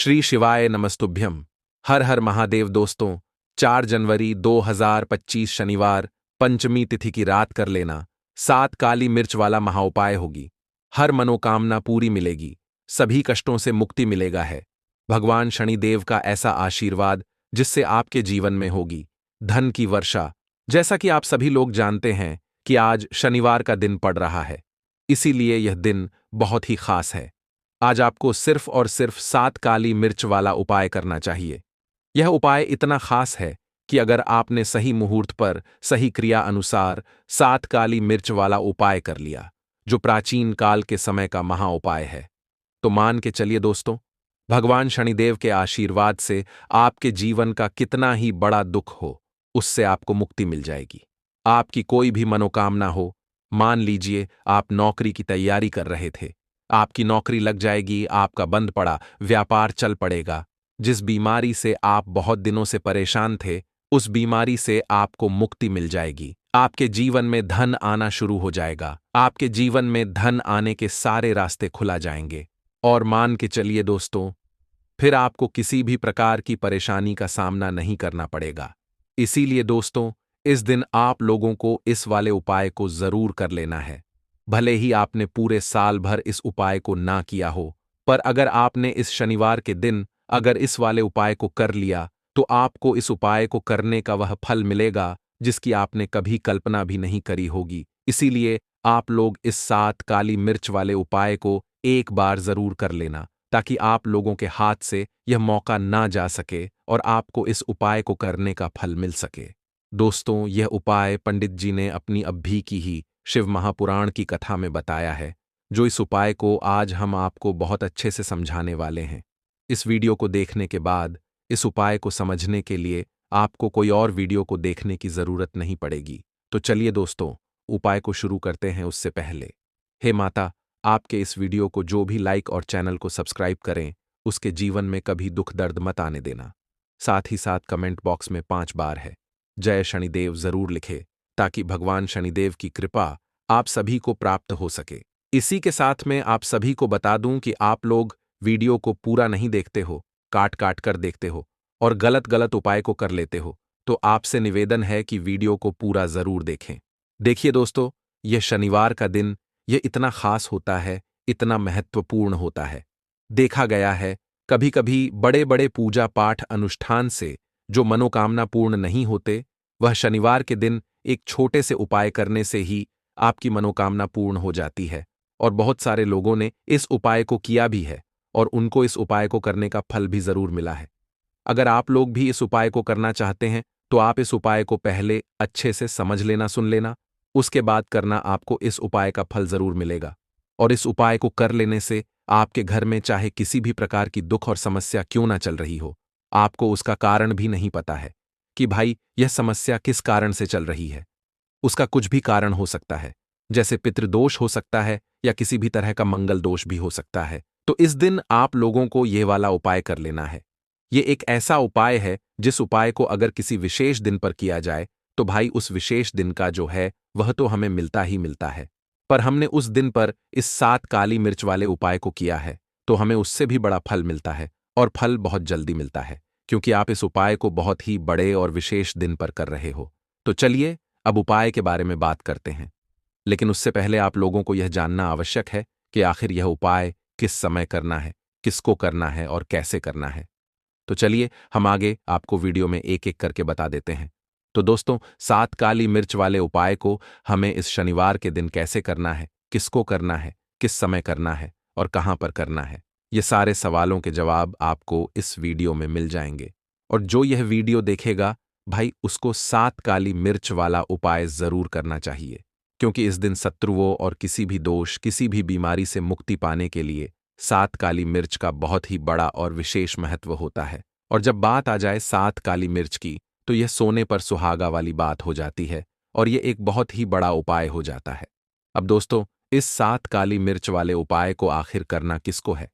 श्री शिवाय नमस्तुभ्यम। हर हर महादेव। दोस्तों, 4 जनवरी 2025 शनिवार पंचमी तिथि की रात कर लेना 7 काली मिर्च वाला महाउपाय होगी। हर मनोकामना पूरी मिलेगी, सभी कष्टों से मुक्ति मिलेगा है। भगवान शनिदेव का ऐसा आशीर्वाद जिससे आपके जीवन में होगी धन की वर्षा। जैसा कि आप सभी लोग जानते हैं कि आज शनिवार का दिन पड़ रहा है, इसीलिए यह दिन बहुत ही खास है। आज आपको सिर्फ और सिर्फ 7 काली मिर्च वाला उपाय करना चाहिए। यह उपाय इतना खास है कि अगर आपने सही मुहूर्त पर सही क्रिया अनुसार 7 काली मिर्च वाला उपाय कर लिया, जो प्राचीन काल के समय का महा उपाय है, तो मान के चलिए दोस्तों, भगवान शनिदेव के आशीर्वाद से आपके जीवन का कितना ही बड़ा दुख हो, उससे आपको मुक्ति मिल जाएगी। आपकी कोई भी मनोकामना हो, मान लीजिए आप नौकरी की तैयारी कर रहे थे, आपकी नौकरी लग जाएगी, आपका बंद पड़ा व्यापार चल पड़ेगा। जिस बीमारी से आप बहुत दिनों से परेशान थे, उस बीमारी से आपको मुक्ति मिल जाएगी। आपके जीवन में धन आना शुरू हो जाएगा। आपके जीवन में धन आने के सारे रास्ते खुला जाएंगे। और मान के चलिए दोस्तों, फिर आपको किसी भी प्रकार की परेशानी का सामना नहीं करना पड़ेगा। इसीलिए दोस्तों, इस दिन आप लोगों को इस वाले उपाय को जरूर कर लेना है। भले ही आपने पूरे साल भर इस उपाय को ना किया हो, पर अगर आपने इस शनिवार के दिन अगर इस वाले उपाय को कर लिया, तो आपको इस उपाय को करने का वह फल मिलेगा जिसकी आपने कभी कल्पना भी नहीं करी होगी। इसीलिए आप लोग इस 7 काली मिर्च वाले उपाय को एक बार जरूर कर लेना, ताकि आप लोगों के हाथ से यह मौका ना जा सके और आपको इस उपाय को करने का फल मिल सके। दोस्तों, यह उपाय पंडित जी ने अपनी अभी की ही शिव महापुराण की कथा में बताया है, जो इस उपाय को आज हम आपको बहुत अच्छे से समझाने वाले हैं। इस वीडियो को देखने के बाद इस उपाय को समझने के लिए आपको कोई और वीडियो को देखने की जरूरत नहीं पड़ेगी। तो चलिए दोस्तों, उपाय को शुरू करते हैं। उससे पहले, हे माता, आपके इस वीडियो को जो भी लाइक और चैनल को सब्सक्राइब करें, उसके जीवन में कभी दुख दर्द मत आने देना। साथ ही साथ कमेंट बॉक्स में 5 बार है जय शनिदेव जरूर लिखे, ताकि भगवान शनिदेव की कृपा आप सभी को प्राप्त हो सके। इसी के साथ में आप सभी को बता दूं कि आप लोग वीडियो को पूरा नहीं देखते हो, काट काट कर देखते हो और गलत गलत उपाय को कर लेते हो, तो आपसे निवेदन है कि वीडियो को पूरा जरूर देखें। देखिए दोस्तों, यह शनिवार का दिन यह इतना खास होता है, इतना महत्वपूर्ण होता है। देखा गया है कभी कभी बड़े बड़े पूजा पाठ अनुष्ठान से जो मनोकामना पूर्ण नहीं होते, वह शनिवार के दिन एक छोटे से उपाय करने से ही आपकी मनोकामना पूर्ण हो जाती है। और बहुत सारे लोगों ने इस उपाय को किया भी है और उनको इस उपाय को करने का फल भी जरूर मिला है। अगर आप लोग भी इस उपाय को करना चाहते हैं, तो आप इस उपाय को पहले अच्छे से समझ लेना, सुन लेना, उसके बाद करना। आपको इस उपाय का फल जरूर मिलेगा। और इस उपाय को कर लेने से आपके घर में चाहे किसी भी प्रकार की दुख और समस्या क्यों ना चल रही हो, आपको उसका कारण भी नहीं पता है कि भाई यह समस्या किस कारण से चल रही है। उसका कुछ भी कारण हो सकता है, जैसे पितृदोष हो सकता है या किसी भी तरह का मंगल दोष भी हो सकता है। तो इस दिन आप लोगों को यह वाला उपाय कर लेना है। ये एक ऐसा उपाय है जिस उपाय को अगर किसी विशेष दिन पर किया जाए, तो भाई उस विशेष दिन का जो है वह तो हमें मिलता ही मिलता है। पर हमने उस दिन पर इस 7 काली मिर्च वाले उपाय को किया है, तो हमें उससे भी बड़ा फल मिलता है, और फल बहुत जल्दी मिलता है, क्योंकि आप इस उपाय को बहुत ही बड़े और विशेष दिन पर कर रहे हो। तो चलिए अब उपाय के बारे में बात करते हैं। लेकिन उससे पहले आप लोगों को यह जानना आवश्यक है कि आखिर यह उपाय किस समय करना है, किसको करना है और कैसे करना है। तो चलिए हम आगे आपको वीडियो में एक एक करके बता देते हैं। तो दोस्तों, 7 काली मिर्च वाले उपाय को हमें इस शनिवार के दिन कैसे करना है, किसको करना है, किस समय करना है और कहां पर करना है, ये सारे सवालों के जवाब आपको इस वीडियो में मिल जाएंगे। और जो यह वीडियो देखेगा भाई, उसको 7 काली मिर्च वाला उपाय जरूर करना चाहिए, क्योंकि इस दिन शत्रुओं और किसी भी दोष, किसी भी बीमारी से मुक्ति पाने के लिए 7 काली मिर्च का बहुत ही बड़ा और विशेष महत्व होता है। और जब बात आ जाए 7 काली मिर्च की, तो यह सोने पर सुहागा वाली बात हो जाती है और यह एक बहुत ही बड़ा उपाय हो जाता है। अब दोस्तों, इस 7 काली मिर्च वाले उपाय को आखिर करना किसको है,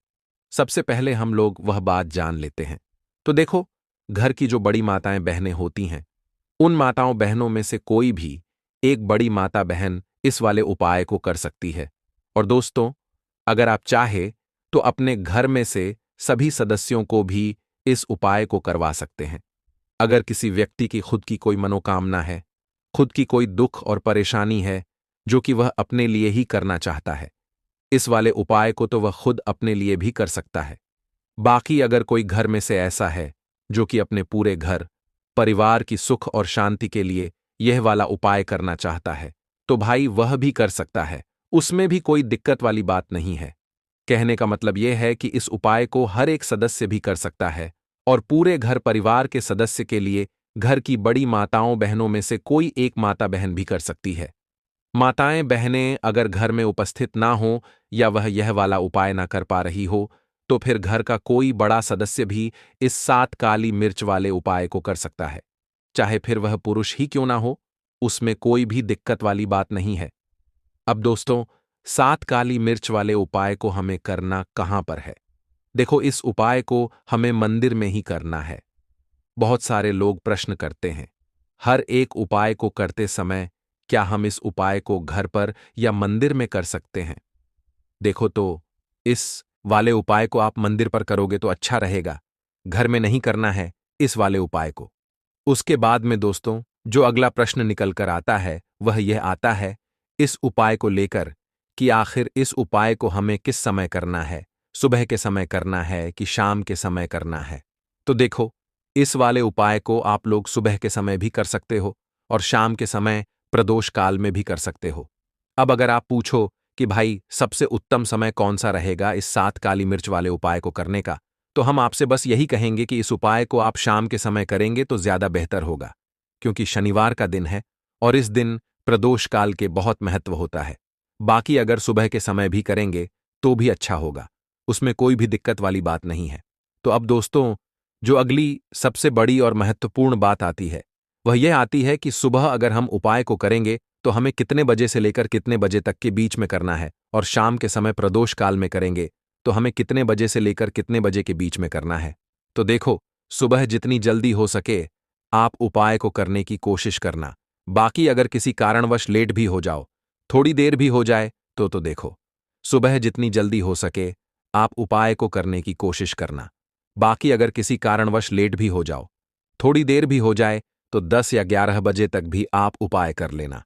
सबसे पहले हम लोग वह बात जान लेते हैं। तो देखो, घर की जो बड़ी माताएं बहनें होती हैं, उन माताओं बहनों में से कोई भी एक बड़ी माता बहन इस वाले उपाय को कर सकती है। और दोस्तों, अगर आप चाहे तो अपने घर में से सभी सदस्यों को भी इस उपाय को करवा सकते हैं। अगर किसी व्यक्ति की खुद की कोई मनोकामना है, खुद की कोई दुख और परेशानी है जो कि वह अपने लिए ही करना चाहता है, इस वाले उपाय को तो वह खुद अपने लिए भी कर सकता है। बाकी अगर कोई घर में से ऐसा है जो कि अपने पूरे घर परिवार की सुख और शांति के लिए यह वाला उपाय करना चाहता है, तो भाई वह भी कर सकता है, उसमें भी कोई दिक्कत वाली बात नहीं है। कहने का मतलब यह है कि इस उपाय को हर एक सदस्य भी कर सकता है और पूरे घर परिवार के सदस्य के लिए घर की बड़ी माताओं बहनों में से कोई एक माता बहन भी कर सकती है। माताएं बहनें अगर घर में उपस्थित ना हो या वह यह वाला उपाय ना कर पा रही हो, तो फिर घर का कोई बड़ा सदस्य भी इस 7 काली मिर्च वाले उपाय को कर सकता है, चाहे फिर वह पुरुष ही क्यों ना हो, उसमें कोई भी दिक्कत वाली बात नहीं है। अब दोस्तों, 7 काली मिर्च वाले उपाय को हमें करना कहां पर है? देखो, इस उपाय को हमें मंदिर में ही करना है। बहुत सारे लोग प्रश्न करते हैं, हर एक उपाय को करते समय क्या हम इस उपाय को घर पर या मंदिर में कर सकते हैं? देखो तो, इस वाले उपाय को आप मंदिर पर करोगे तो अच्छा रहेगा, घर में नहीं करना है इस वाले उपाय को। उसके बाद में दोस्तों, जो अगला प्रश्न निकल कर आता है वह यह आता है इस उपाय को लेकर कि आखिर इस उपाय को हमें किस समय करना है, सुबह के समय करना है कि शाम के समय करना है? तो देखो, इस वाले उपाय को आप लोग सुबह के समय भी कर सकते हो और शाम के समय प्रदोष काल में भी कर सकते हो। अब अगर आप पूछो कि भाई सबसे उत्तम समय कौन सा रहेगा इस 7 काली मिर्च वाले उपाय को करने का, तो हम आपसे बस यही कहेंगे कि इस उपाय को आप शाम के समय करेंगे तो ज्यादा बेहतर होगा, क्योंकि शनिवार का दिन है और इस दिन प्रदोष काल के बहुत महत्व होता है। बाकी अगर सुबह के समय भी करेंगे तो भी अच्छा होगा, उसमें कोई भी दिक्कत वाली बात नहीं है। तो अब दोस्तों, जो अगली सबसे बड़ी और महत्वपूर्ण बात आती है वह यह आती है कि सुबह अगर हम उपाय को करेंगे तो हमें कितने बजे से लेकर कितने बजे तक के बीच में करना है, और शाम के समय प्रदोष काल में करेंगे तो हमें कितने बजे से लेकर कितने बजे के बीच में करना है। तो देखो, सुबह जितनी जल्दी हो सके आप उपाय को करने की कोशिश करना। बाकी अगर किसी कारणवश लेट भी हो जाओ, थोड़ी देर भी हो जाए, तो देखो, सुबह जितनी जल्दी हो सके आप उपाय को करने की कोशिश करना। बाकी अगर किसी कारणवश लेट भी हो जाओ, थोड़ी देर भी हो जाए, तो 10 या 11 बजे तक भी आप उपाय कर लेना,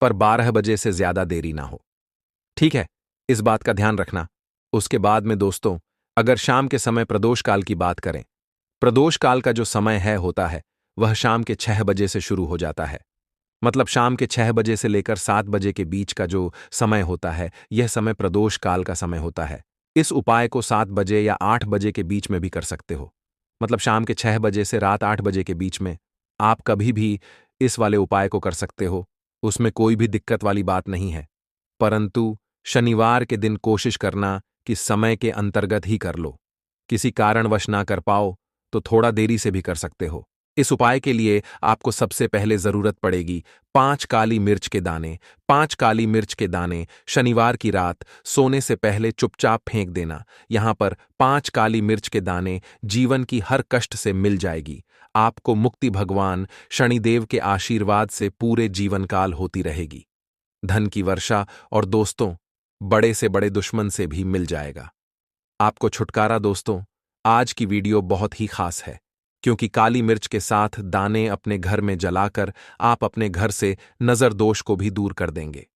पर 12 बजे से ज्यादा देरी ना हो। ठीक है, इस बात का ध्यान रखना। उसके बाद में दोस्तों, अगर शाम के समय प्रदोष काल की बात करें, प्रदोष काल का जो समय है होता है वह शाम के 6 बजे से शुरू हो जाता है। मतलब शाम के 6 बजे से लेकर 7 बजे के बीच का जो समय होता है, यह समय प्रदोष काल का समय होता है। इस उपाय को 7 बजे या 8 बजे के बीच में भी कर सकते हो। मतलब शाम के 6 बजे से रात 8 बजे के बीच में आप कभी भी इस वाले उपाय को कर सकते हो, उसमें कोई भी दिक्कत वाली बात नहीं है। परंतु शनिवार के दिन कोशिश करना कि समय के अंतर्गत ही कर लो। किसी कारणवश ना कर पाओ तो थोड़ा देरी से भी कर सकते हो। इस उपाय के लिए आपको सबसे पहले जरूरत पड़ेगी 5 काली मिर्च के दाने। 5 काली मिर्च के दाने शनिवार की रात सोने से पहले चुपचाप फेंक देना। यहां पर 5 काली मिर्च के दाने जीवन की हर कष्ट से मिल जाएगी। आपको मुक्ति भगवान शनिदेव के आशीर्वाद से पूरे जीवन काल होती रहेगी। धन की वर्षा और दोस्तों, बड़े से बड़े दुश्मन से भी मिल जाएगा आपको छुटकारा। दोस्तों, आज की वीडियो बहुत ही खास है, क्योंकि काली मिर्च के साथ दाने अपने घर में जलाकर आप अपने घर से नजर दोष को भी दूर कर देंगे।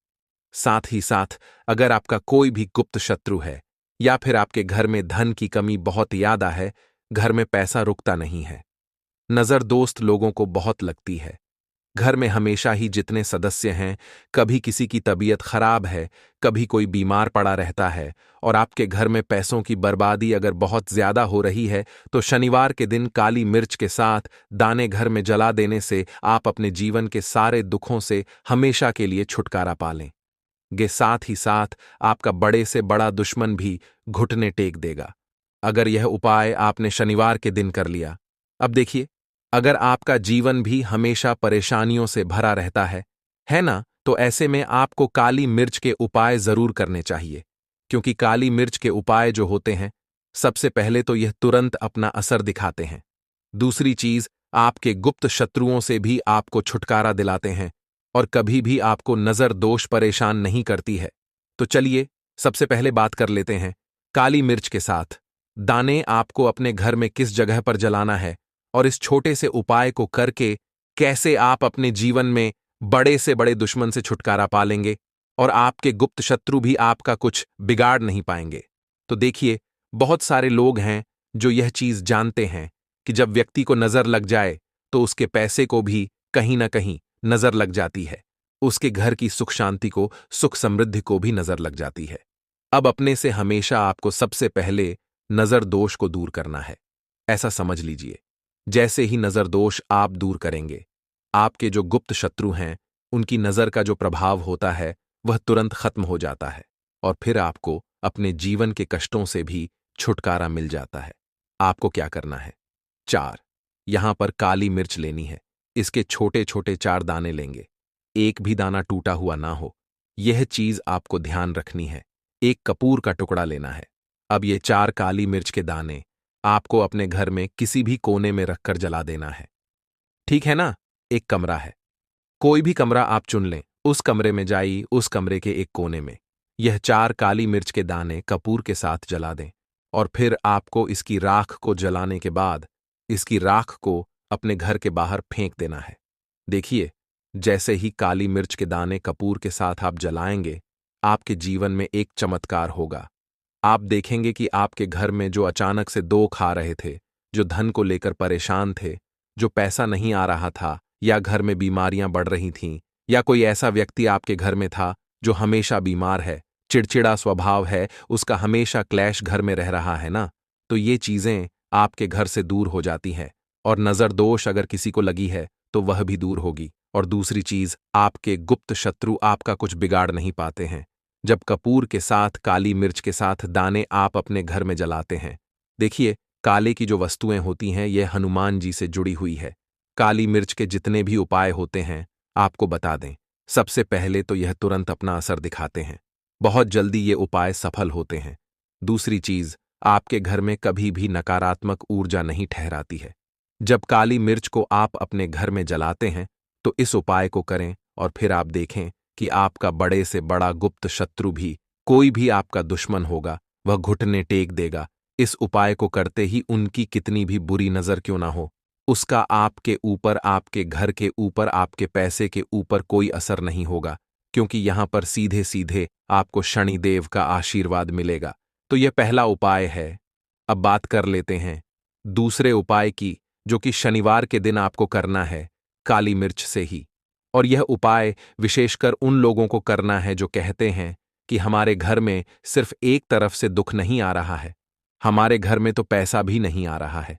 साथ ही साथ अगर आपका कोई भी गुप्त शत्रु है या फिर आपके घर में धन की कमी बहुत ज्यादा है, घर में पैसा रुकता नहीं है, नजर दोस्त लोगों को बहुत लगती है, घर में हमेशा ही जितने सदस्य हैं, कभी किसी की तबीयत खराब है, कभी कोई बीमार पड़ा रहता है, और आपके घर में पैसों की बर्बादी अगर बहुत ज्यादा हो रही है, तो शनिवार के दिन काली मिर्च के साथ दाने घर में जला देने से आप अपने जीवन के सारे दुखों से हमेशा के लिए छुटकारा पा लें। साथ ही साथ आपका बड़े से बड़ा दुश्मन भी घुटने टेक देगा अगर यह उपाय आपने शनिवार के दिन कर लिया। अब देखिए, अगर आपका जीवन भी हमेशा परेशानियों से भरा रहता है ना, तो ऐसे में आपको काली मिर्च के उपाय जरूर करने चाहिए, क्योंकि काली मिर्च के उपाय जो होते हैं, सबसे पहले तो यह तुरंत अपना असर दिखाते हैं। दूसरी चीज, आपके गुप्त शत्रुओं से भी आपको छुटकारा दिलाते हैं और कभी भी आपको नजर दोष परेशान नहीं करती है। तो चलिए सबसे पहले बात कर लेते हैं काली मिर्च के साथ दाने आपको अपने घर में किस जगह पर जलाना है और इस छोटे से उपाय को करके कैसे आप अपने जीवन में बड़े से बड़े दुश्मन से छुटकारा पा लेंगे और आपके गुप्त शत्रु भी आपका कुछ बिगाड़ नहीं पाएंगे। तो देखिए, बहुत सारे लोग हैं जो यह चीज जानते हैं कि जब व्यक्ति को नजर लग जाए तो उसके पैसे को भी कहीं ना कहीं नजर लग जाती है, उसके घर की सुख शांति को, सुख समृद्धि को भी नजर लग जाती है। अब अपने से हमेशा आपको सबसे पहले नजर दोष को दूर करना है। ऐसा समझ लीजिए, जैसे ही नजर दोष आप दूर करेंगे, आपके जो गुप्त शत्रु हैं उनकी नजर का जो प्रभाव होता है वह तुरंत खत्म हो जाता है और फिर आपको अपने जीवन के कष्टों से भी छुटकारा मिल जाता है। आपको क्या करना है? 4, यहां पर काली मिर्च लेनी है। इसके छोटे छोटे 4 दाने लेंगे, एक भी दाना टूटा हुआ ना हो, यह चीज आपको ध्यान रखनी है। एक कपूर का टुकड़ा लेना है। अब ये 4 काली मिर्च के दाने आपको अपने घर में किसी भी कोने में रखकर जला देना है। ठीक है ना? एक कमरा है, कोई भी कमरा आप चुन लें, उस कमरे में जाइए, उस कमरे के एक कोने में यह 4 काली मिर्च के दाने कपूर के साथ जला दें और फिर आपको इसकी राख को जलाने के बाद इसकी राख को अपने घर के बाहर फेंक देना है। देखिए, जैसे ही काली मिर्च के दाने कपूर के साथ आप जलाएंगे, आपके जीवन में एक चमत्कार होगा। आप देखेंगे कि आपके घर में जो अचानक से दो खा रहे थे, जो धन को लेकर परेशान थे, जो पैसा नहीं आ रहा था, या घर में बीमारियां बढ़ रही थीं, या कोई ऐसा व्यक्ति आपके घर में था जो हमेशा बीमार है, चिड़चिड़ा स्वभाव है, उसका हमेशा क्लैश घर में रह रहा है ना, तो ये चीजें आपके घर से दूर हो जाती हैं। और नजर दोष अगर किसी को लगी है तो वह भी दूर होगी। और दूसरी चीज, आपके गुप्त शत्रु आपका कुछ बिगाड़ नहीं पाते हैं। जब कपूर के साथ काली मिर्च के साथ दाने आप अपने घर में जलाते हैं, देखिए, काले की जो वस्तुएं होती हैं यह हनुमान जी से जुड़ी हुई है। काली मिर्च के जितने भी उपाय होते हैं आपको बता दें, सबसे पहले तो यह तुरंत अपना असर दिखाते हैं, बहुत जल्दी ये उपाय सफल होते हैं। दूसरी चीज, आपके घर में कभी भी नकारात्मक ऊर्जा नहीं ठहराती है। जब काली मिर्च को आप अपने घर में जलाते हैं तो इस उपाय को करें और फिर आप देखें कि आपका बड़े से बड़ा गुप्त शत्रु भी, कोई भी आपका दुश्मन होगा, वह घुटने टेक देगा। इस उपाय को करते ही उनकी कितनी भी बुरी नजर क्यों ना हो, उसका आपके ऊपर, आपके घर के ऊपर, आपके पैसे के ऊपर कोई असर नहीं होगा, क्योंकि यहां पर सीधे सीधे आपको शनिदेव का आशीर्वाद मिलेगा। तो यह पहला उपाय है। अब बात कर लेते हैं दूसरे उपाय की, जो कि शनिवार के दिन आपको करना है, काली मिर्च से ही। और यह उपाय विशेषकर उन लोगों को करना है जो कहते हैं कि हमारे घर में सिर्फ एक तरफ से दुख नहीं आ रहा है, हमारे घर में तो पैसा भी नहीं आ रहा है,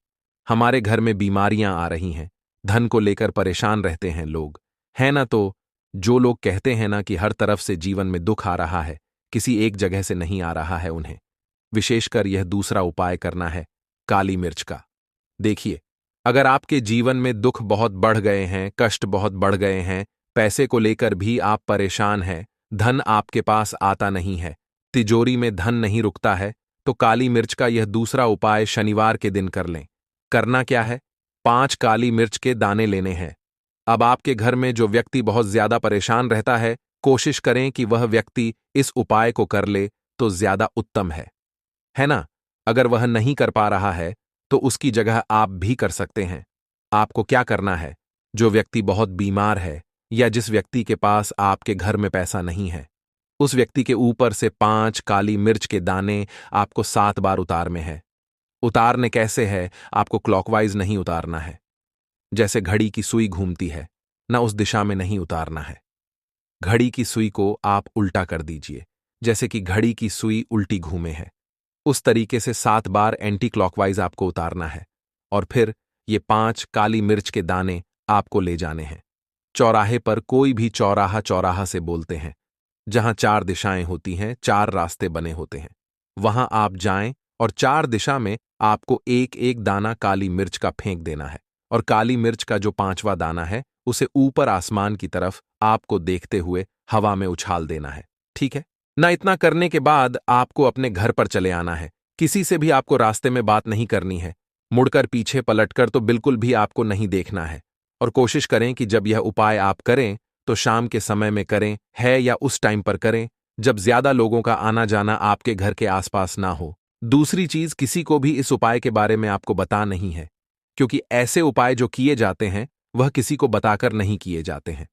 हमारे घर में बीमारियां आ रही हैं, धन को लेकर परेशान रहते हैं लोग, है ना? तो जो लोग कहते हैं ना कि हर तरफ से जीवन में दुख आ रहा है, किसी एक जगह से नहीं आ रहा है, उन्हें विशेषकर यह दूसरा उपाय करना है, काली मिर्च का। देखिए, अगर आपके जीवन में दुख बहुत बढ़ गए हैं, कष्ट बहुत बढ़ गए हैं, पैसे को लेकर भी आप परेशान हैं, धन आपके पास आता नहीं है, तिजोरी में धन नहीं रुकता है, तो काली मिर्च का यह दूसरा उपाय शनिवार के दिन कर लें। करना क्या है? 5 काली मिर्च के दाने लेने हैं। अब आपके घर में जो व्यक्ति बहुत ज्यादा परेशान रहता है, कोशिश करें कि वह व्यक्ति इस उपाय को कर ले तो ज्यादा उत्तम है ना? अगर वह नहीं कर पा रहा है तो उसकी जगह आप भी कर सकते हैं। आपको क्या करना है? जो व्यक्ति बहुत बीमार है या जिस व्यक्ति के पास आपके घर में पैसा नहीं है, उस व्यक्ति के ऊपर से 5 काली मिर्च के दाने आपको 7 बार उतारने हैं। उतारने कैसे है? आपको क्लॉकवाइज नहीं उतारना है, जैसे घड़ी की सुई घूमती है ना, उस दिशा में नहीं उतारना है। घड़ी की सुई को आप उल्टा कर दीजिए, जैसे कि घड़ी की सुई उल्टी घूमे है, उस तरीके से 7 बार एंटी क्लॉकवाइज आपको उतारना है। और फिर ये 5 काली मिर्च के दाने आपको ले जाने हैं। चौराहे पर, कोई भी चौराहा चौराहा से बोलते हैं, जहां 4 दिशाएं होती हैं, 4 रास्ते बने होते हैं, वहां आप जाएं और 4 दिशा में आपको एक एक दाना काली मिर्च का फेंक देना है। और काली मिर्च का जो 5वां दाना है उसे ऊपर आसमान की तरफ आपको देखते हुए हवा में उछाल देना है। ठीक है ना? इतना करने के बाद आपको अपने घर पर चले आना है। किसी से भी आपको रास्ते में बात नहीं करनी है, मुड़कर पीछे पलटकर तो बिल्कुल भी आपको नहीं देखना है। और कोशिश करें कि जब यह उपाय आप करें तो शाम के समय में करें, है या उस टाइम पर करें जब ज्यादा लोगों का आना जाना आपके घर के आसपास ना हो। दूसरी चीज, किसी को भी इस उपाय के बारे में आपको बता नहीं है, क्योंकि ऐसे उपाय जो किए जाते हैं वह किसी को बताकर नहीं किए जाते हैं।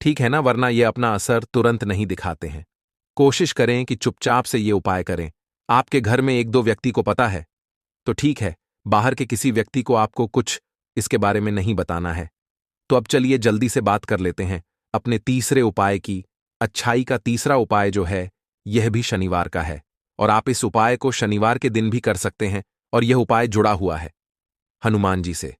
ठीक है ना, वरना ये अपना असर तुरंत नहीं दिखाते हैं। कोशिश करें कि चुपचाप से ये उपाय करें। आपके घर में एक दो व्यक्ति को पता है तो ठीक है, बाहर के किसी व्यक्ति को आपको कुछ इसके बारे में नहीं बताना है। तो अब चलिए जल्दी से बात कर लेते हैं अपने तीसरे उपाय की। अच्छाई का तीसरा उपाय जो है, यह भी शनिवार का है, और आप इस उपाय को शनिवार के दिन भी कर सकते हैं, और यह उपाय जुड़ा हुआ है हनुमान जी से।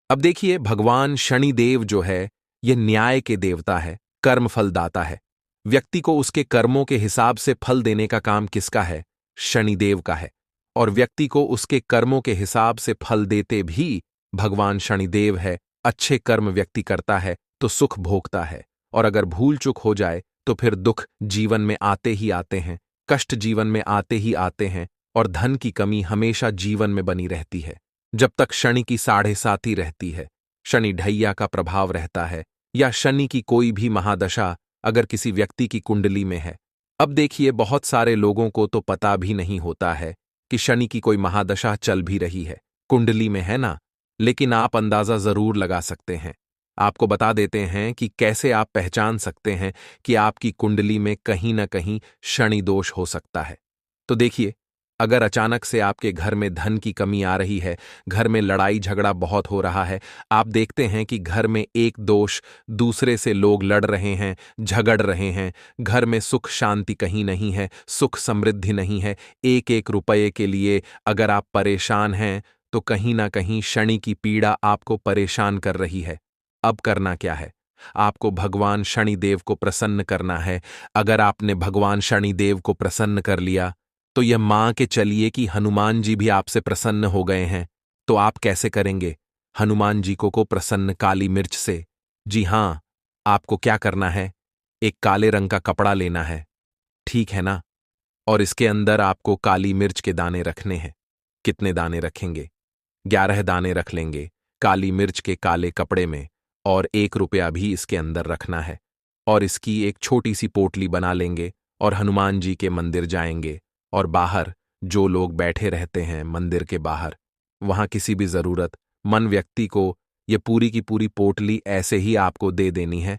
अब देखिए, भगवान शनिदेव जो है, यह न्याय के देवता है, कर्म फलदाता है। व्यक्ति को उसके कर्मों के हिसाब से फल देने का काम किसका है? शनिदेव का है। और व्यक्ति को उसके कर्मों के हिसाब से फल देते भी भगवान शनिदेव है। अच्छे कर्म व्यक्ति करता है तो सुख भोगता है, और अगर भूल चूक हो जाए तो फिर दुख जीवन में आते ही आते हैं, कष्ट जीवन में आते ही आते हैं, और धन की कमी हमेशा जीवन में बनी रहती है जब तक शनि की 7.5 रहती है। शनि ढैया का प्रभाव रहता है, या शनि की कोई भी महादशा अगर किसी व्यक्ति की कुंडली में है। अब देखिए, बहुत सारे लोगों को तो पता भी नहीं होता है कि शनि की कोई महादशा चल भी रही है, कुंडली में है ना, लेकिन आप अंदाजा जरूर लगा सकते हैं। आपको बता देते हैं कि कैसे आप पहचान सकते हैं कि आपकी कुंडली में कहीं ना कहीं शनि दोष हो सकता है। तो देखिए, अगर अचानक से आपके घर में धन की कमी आ रही है, घर में लड़ाई झगड़ा बहुत हो रहा है, आप देखते हैं कि घर में एक दोष दूसरे से लोग लड़ रहे हैं, झगड़ रहे हैं, घर में सुख शांति कहीं नहीं है, सुख समृद्धि नहीं है, एक एक रुपये के लिए अगर आप परेशान हैं, तो कहीं ना कहीं शनि की पीड़ा आपको परेशान कर रही है। अब करना क्या है? आपको भगवान शनिदेव को प्रसन्न करना है। अगर आपने भगवान शनिदेव को प्रसन्न कर लिया, तो यह मान के चलिए कि हनुमान जी भी आपसे प्रसन्न हो गए हैं। तो आप कैसे करेंगे हनुमान जी को प्रसन्न? काली मिर्च से। जी हां, आपको क्या करना है? एक काले रंग का कपड़ा लेना है, ठीक है ना, और इसके अंदर आपको काली मिर्च के दाने रखने हैं। कितने दाने रखेंगे? 11 दाने रख लेंगे काली मिर्च के काले कपड़े में, और 1 रुपया भी इसके अंदर रखना है, और इसकी एक छोटी सी पोटली बना लेंगे और हनुमान जी के मंदिर जाएंगे, और बाहर जो लोग बैठे रहते हैं मंदिर के बाहर, वहां किसी भी जरूरत मन व्यक्ति को ये पूरी की पूरी पोटली ऐसे ही आपको दे देनी है,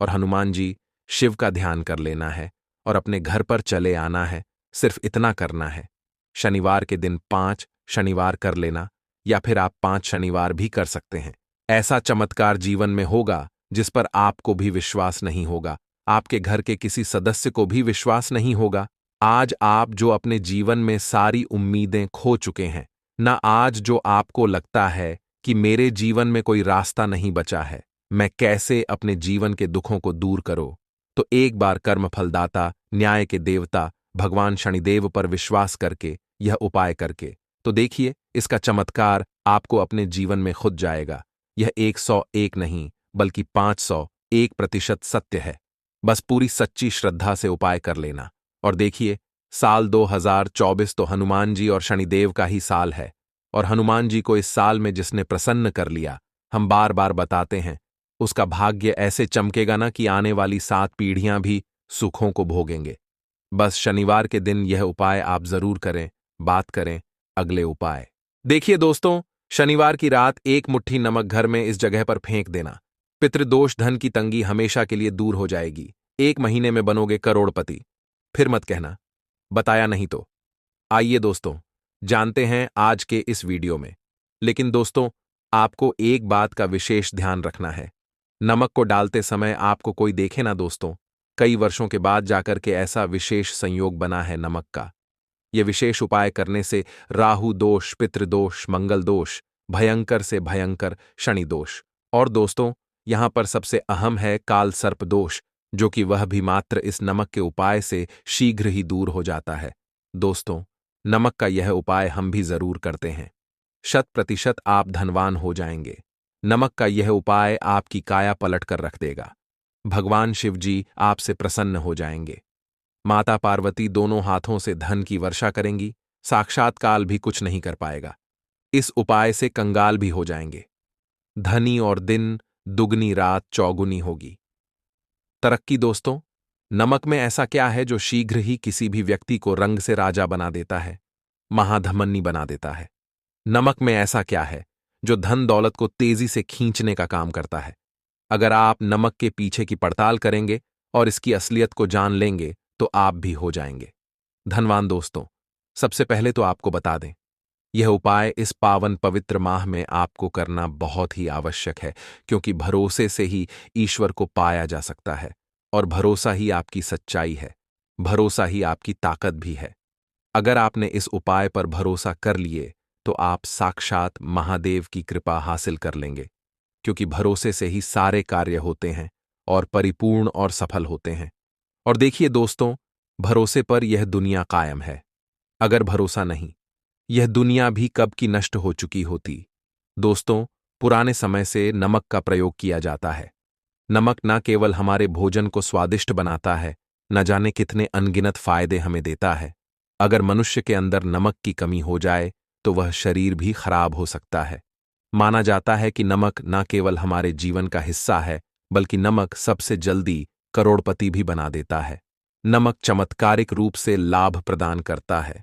और हनुमान जी शिव का ध्यान कर लेना है और अपने घर पर चले आना है। सिर्फ इतना करना है। शनिवार के दिन 5 शनिवार कर लेना, या फिर आप 5 शनिवार भी कर सकते हैं। ऐसा चमत्कार जीवन में होगा जिस पर आपको भी विश्वास नहीं होगा, आपके घर के किसी सदस्य को भी विश्वास नहीं होगा। आज आप जो अपने जीवन में सारी उम्मीदें खो चुके हैं ना, आज जो आपको लगता है कि मेरे जीवन में कोई रास्ता नहीं बचा है, मैं कैसे अपने जीवन के दुखों को दूर करूं, तो एक बार कर्म फलदाता न्याय के देवता भगवान शनिदेव पर विश्वास करके यह उपाय करके तो देखिए, इसका चमत्कार आपको अपने जीवन में खुद जाएगा। यह 101 नहीं बल्कि 501% सत्य है। बस पूरी सच्ची श्रद्धा से उपाय कर लेना। और देखिए, साल 2024 तो हनुमान जी और शनिदेव का ही साल है, और हनुमान जी को इस साल में जिसने प्रसन्न कर लिया, हम बार बार बताते हैं, उसका भाग्य ऐसे चमकेगा ना कि आने वाली 7 पीढ़ियां भी सुखों को भोगेंगे। बस शनिवार के दिन यह उपाय आप जरूर करें। बात करें अगले उपाय। देखिए दोस्तों, शनिवार की रात 1 मुट्ठी नमक घर में इस जगह पर फेंक देना। पितृदोष धन की तंगी हमेशा के लिए दूर हो जाएगी। 1 महीने में बनोगे करोड़पति। फिर मत कहना बताया नहीं तो। आइए दोस्तों, जानते हैं आज के इस वीडियो में। लेकिन दोस्तों, आपको एक बात का विशेष ध्यान रखना है। नमक को डालते समय आपको कोई देखे ना दोस्तों। कई वर्षों के बाद जाकर के ऐसा विशेष संयोग बना है नमक का। यह विशेष उपाय करने से राहु दोष, पितृदोष, मंगल दोष, भयंकर से भयंकर शनि दोष, और दोस्तों यहां पर सबसे अहम है काल सर्प दोष, जो कि वह भी मात्र इस नमक के उपाय से शीघ्र ही दूर हो जाता है। दोस्तों, नमक का यह उपाय हम भी जरूर करते हैं। 100% आप धनवान हो जाएंगे। नमक का यह उपाय आपकी काया पलट कर रख देगा। भगवान शिव जी आपसे प्रसन्न हो जाएंगे। माता पार्वती दोनों हाथों से धन की वर्षा करेंगी। साक्षात काल भी कुछ नहीं कर पाएगा। इस उपाय से कंगाल भी हो जाएंगे। धनी और दिन दुगनी रात चौगुनी होगी। तरक्की दोस्तों, नमक में ऐसा क्या है जो शीघ्र ही किसी भी व्यक्ति को रंग से राजा बना देता है? महाधमनी बना देता है। नमक में ऐसा क्या है जो धन दौलत को तेजी से खींचने का काम करता है? अगर आप नमक के पीछे की पड़ताल करेंगे और इसकी असलियत को जान लेंगे तो आप भी हो जाएंगे धनवान। दोस्तों, सबसे पहले तो आपको बता दें, यह उपाय इस पावन पवित्र माह में आपको करना बहुत ही आवश्यक है, क्योंकि भरोसे से ही ईश्वर को पाया जा सकता है और भरोसा ही आपकी सच्चाई है, भरोसा ही आपकी ताकत भी है। अगर आपने इस उपाय पर भरोसा कर लिए तो आप साक्षात महादेव की कृपा हासिल कर लेंगे, क्योंकि भरोसे से ही सारे कार्य होते हैं और परिपूर्ण और सफल होते हैं। और देखिए दोस्तों, भरोसे पर यह दुनिया कायम है। अगर भरोसा नहीं, यह दुनिया भी कब की नष्ट हो चुकी होती। दोस्तों, पुराने समय से नमक का प्रयोग किया जाता है। नमक न केवल हमारे भोजन को स्वादिष्ट बनाता है, न जाने कितने अनगिनत फायदे हमें देता है। अगर मनुष्य के अंदर नमक की कमी हो जाए तो वह शरीर भी खराब हो सकता है। माना जाता है कि नमक न केवल हमारे जीवन का हिस्सा है, बल्कि नमक सबसे जल्दी करोड़पति भी बना देता है। नमक चमत्कारिक रूप से लाभ प्रदान करता है।